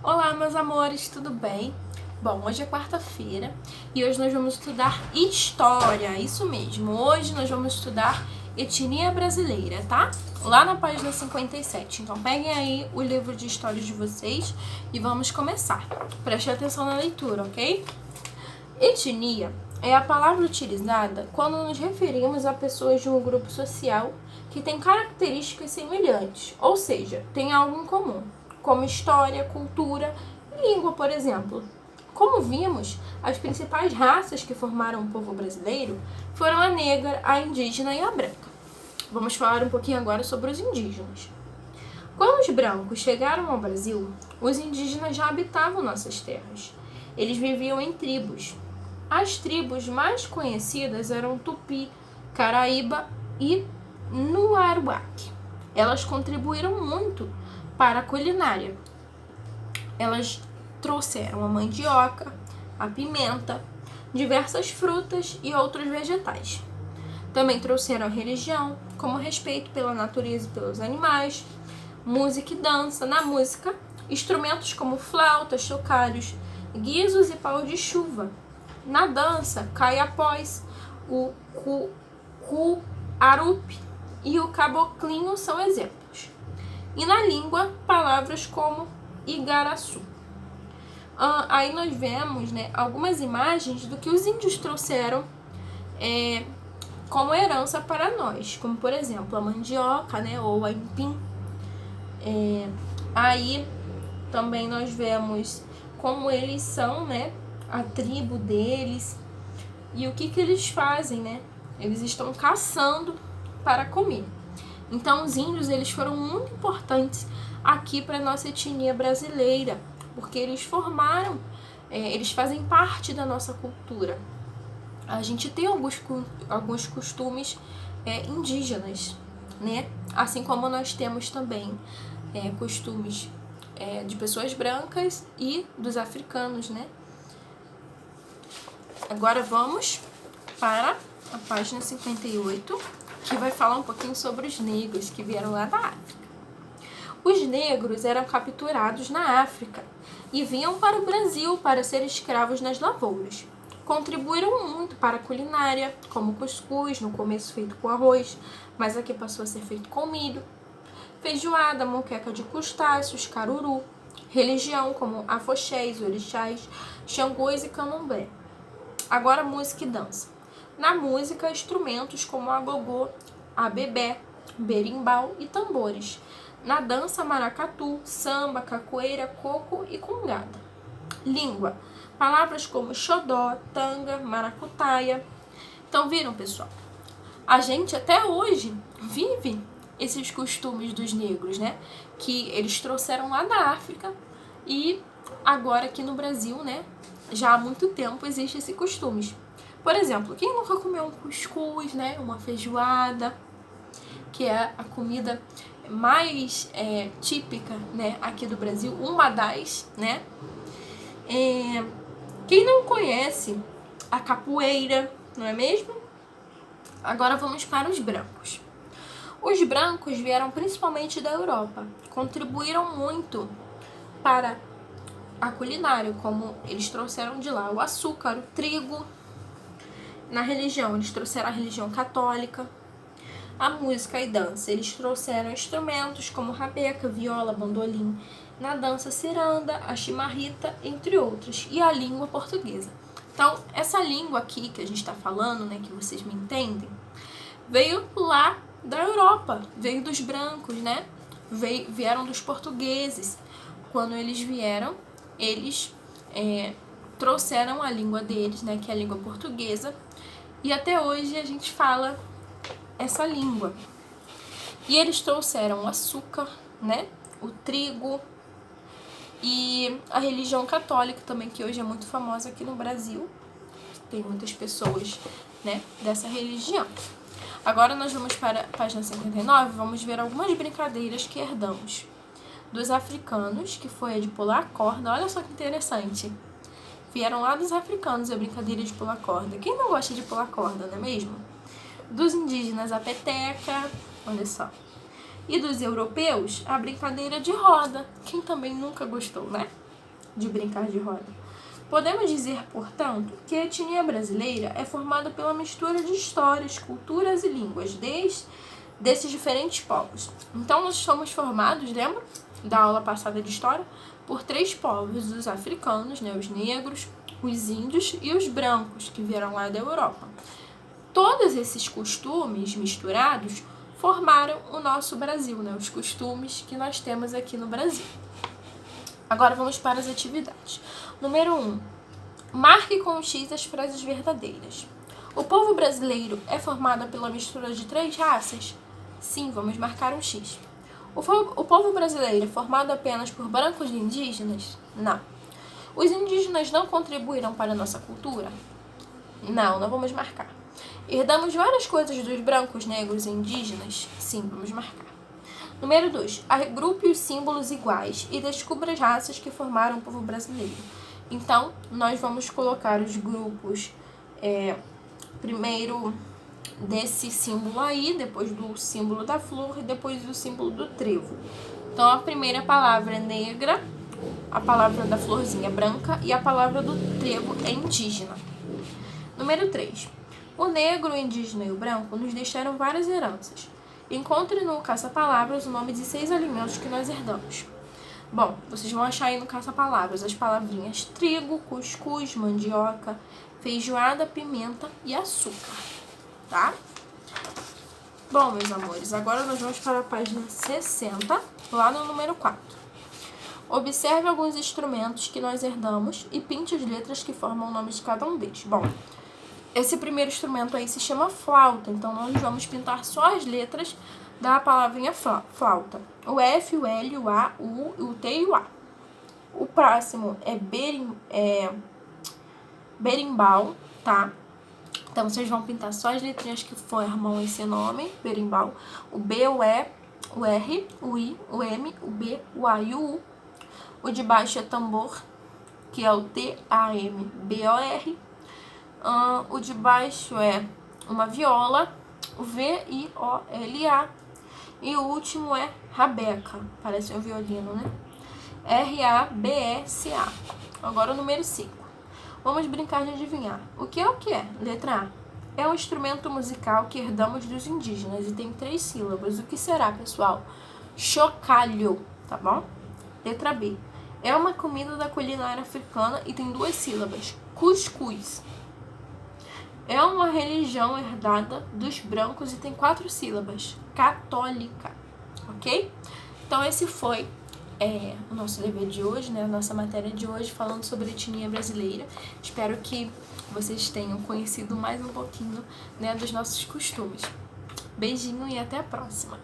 Olá, meus amores, tudo bem? Bom, hoje é quarta-feira e hoje nós vamos estudar história, isso mesmo. Hoje nós vamos estudar etnia brasileira, tá? Lá na página 57. Então peguem aí o livro de história de vocês e vamos começar. Preste atenção na leitura, ok? Etnia é a palavra utilizada quando nos referimos a pessoas de um grupo social que tem características semelhantes, ou seja, tem algo em comum, como história, cultura e língua, por exemplo. Como vimos, as principais raças que formaram o povo brasileiro foram a negra, a indígena e a branca. Vamos falar um pouquinho agora sobre os indígenas. Quando os brancos chegaram ao Brasil, os indígenas já habitavam nossas terras. Eles viviam em tribos. As tribos mais conhecidas eram Tupi, Caraíba e Nuaruaque. Elas contribuíram muito para a culinária. Elas trouxeram a mandioca, a pimenta, diversas frutas e outros vegetais. Também trouxeram a religião, como respeito pela natureza e pelos animais, música e dança. Na música, instrumentos como flautas, chocalhos, guizos e pau de chuva. Na dança, caiapós, o cuarupi e o caboclinho são exemplos. E na língua, palavras como igaraçu. Aí nós vemos, né, algumas imagens do que os índios trouxeram como herança para nós, como por exemplo a mandioca, né, ou a empim. Aí também nós vemos como eles são, né, a tribo deles e o que eles fazem, né? Eles estão caçando para comer. Então os índios eles foram muito importantes aqui para a nossa etnia brasileira, porque eles formaram, eles fazem parte da nossa cultura. A gente tem alguns costumes indígenas, né? Assim como nós temos também costumes de pessoas brancas e dos africanos, né? Agora vamos para a página 58, que vai falar um pouquinho sobre os negros que vieram lá da África. Os negros eram capturados na África e vinham para o Brasil para ser escravos nas lavouras. Contribuíram muito para a culinária, como cuscuz, no começo feito com arroz, mas aqui passou a ser feito com milho, feijoada, moqueca de crustáceos, caruru, religião como afoxés, orixás, xangôs e candomblé. Agora música e dança. Na música, instrumentos como agogô, abebé, berimbau e tambores. Na dança, maracatu, samba, capoeira, coco e congada. Língua. Palavras como xodó, tanga, maracutaia. Então viram, pessoal? A gente até hoje vive esses costumes dos negros, né? Que eles trouxeram lá da África e agora aqui no Brasil, né? Já há muito tempo existe esse costume. Por exemplo, quem nunca comeu um cuscuz, né? Uma feijoada, que é a comida mais típica, né? Aqui do Brasil, uma das, né? Quem não conhece a capoeira, não é mesmo? Agora vamos para os brancos. Os brancos vieram principalmente da Europa, contribuíram muito para a culinária, como eles trouxeram de lá o açúcar, o trigo. Na religião, eles trouxeram a religião católica. A música e dança, eles trouxeram instrumentos como rabeca, viola, bandolim. Na dança, ciranda, a chimarrita, entre outros. E a língua portuguesa. Então, essa língua aqui que a gente está falando, né, que vocês me entendem, veio lá da Europa, veio dos brancos, né? Vieram dos portugueses. Quando eles vieram, eles trouxeram a língua deles, né, que é a língua portuguesa, e até hoje a gente fala essa língua. E eles trouxeram o açúcar, né, o trigo e a religião católica também, que hoje é muito famosa aqui no Brasil. Tem muitas pessoas, né, dessa religião. Agora nós vamos para a página 59, vamos ver algumas brincadeiras que herdamos dos africanos, que foi a de pular corda. Olha só que interessante. Vieram lá dos africanos a brincadeira de pular corda. Quem não gosta de pular corda, não é mesmo? Dos indígenas a peteca, olha só. E dos europeus a brincadeira de roda. Quem também nunca gostou, né? de brincar de roda. Podemos dizer, portanto, que a etnia brasileira é formada pela mistura de histórias, culturas e línguas desses diferentes povos. Então, nós somos formados, lembra da aula passada de história, por 3 povos: os africanos, né, os negros, os índios e os brancos, que vieram lá da Europa. Todos esses costumes misturados formaram o nosso Brasil, né, os costumes que nós temos aqui no Brasil. Agora vamos para as atividades. Número 1. Marque com o X as frases verdadeiras. O povo brasileiro é formado pela mistura de 3 raças? Sim, vamos marcar um X. O povo brasileiro é formado apenas por brancos e indígenas? Não. Os indígenas não contribuíram para a nossa cultura? Não vamos marcar. Herdamos várias coisas dos brancos, negros e indígenas? Sim, vamos marcar. Número 2. Agrupe os símbolos iguais e descubra as raças que formaram o povo brasileiro. Então, nós vamos colocar os grupos primeiro desse símbolo aí, depois do símbolo da flor e depois do símbolo do trevo. Então, a primeira palavra é negra, a palavra da florzinha é branca e a palavra do trevo é indígena. Número 3. O negro, o indígena e o branco nos deixaram várias heranças. Encontre no caça-palavras o nome de 6 alimentos que nós herdamos. Bom, vocês vão achar aí no caça-palavras as palavrinhas trigo, cuscuz, mandioca, feijoada, pimenta e açúcar, tá? Bom, meus amores, agora nós vamos para a página 60, lá no número 4. Observe alguns instrumentos que nós herdamos e pinte as letras que formam o nome de cada um deles. Bom, esse primeiro instrumento aí se chama flauta, então nós vamos pintar só as letras da palavrinha flauta. O F, o L, o A, o U, o T e o A. O próximo é berimbau, tá? Então, vocês vão pintar só as letrinhas que formam esse nome, berimbau. O B, o E, o R, o I, o M, o B, o A e o U. O de baixo é tambor, que é o T, A, M, B, O, R. O de baixo é uma viola, o V, I, O, L, A. E o último é rabeca, parece um violino, né? R, A, B, E, C, A. Agora o número 5. Vamos brincar de adivinhar. O que é o que é? Letra A. É um instrumento musical que herdamos dos indígenas e tem 3 sílabas. O que será, pessoal? Chocalho, tá bom? Letra B. É uma comida da culinária africana e tem 2 sílabas. Cuscuz. É uma religião herdada dos brancos e tem 4 sílabas. Católica. Ok? Então, esse foi o nosso dever de hoje, né? A nossa matéria de hoje, falando sobre a etnia brasileira. Espero que vocês tenham conhecido mais um pouquinho, né, dos nossos costumes. Beijinho e até a próxima!